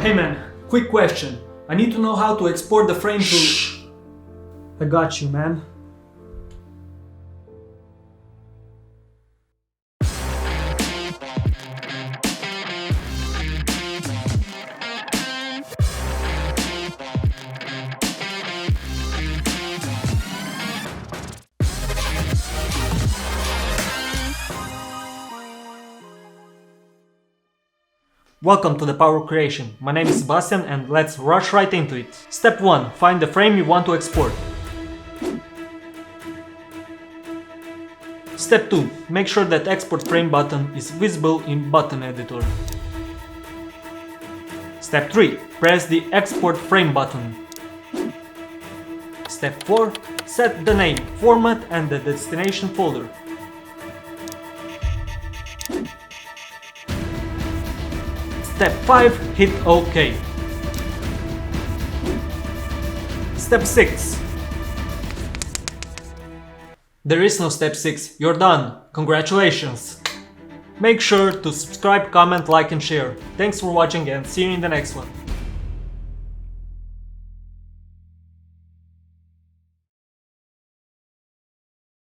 Hey man, quick question. I need to know how to export the frame to... I got you, man. Welcome to the Power of Creation. My name is Sebastian and let's rush right into it. Step 1. Find the frame you want to export. Step 2. Make sure that export frame button is visible in button editor. Step 3. Press the export frame button. Step 4. Set the name, format and the destination folder. Step 5. Hit OK. Step 6. There is no step 6. You're done. Congratulations. Make sure to subscribe, comment, like and share. Thanks for watching and see you in the next one.